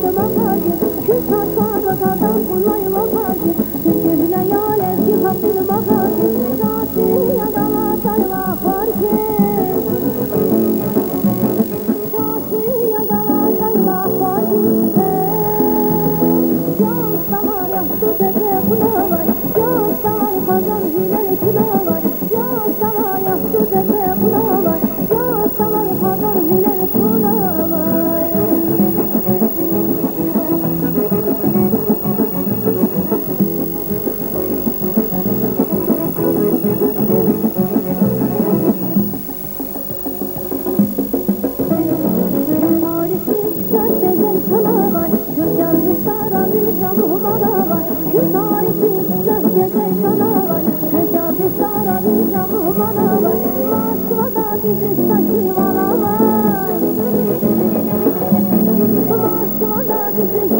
de makarcı, küsat karvakardan kullayı makarcı, Türkühüne yâlev ki kaptırı makarcı, Zati yadalatay vakarcı, Zati yadalatay vakarcı, Yağıstalar yaktı tepe kulağay, Yağıstalar kazan hüler kulağay, Yağıstalar yaktı tepe kulağay, Yağıstalar kazan hüler kulağay. Moskva'da bizi saçı var.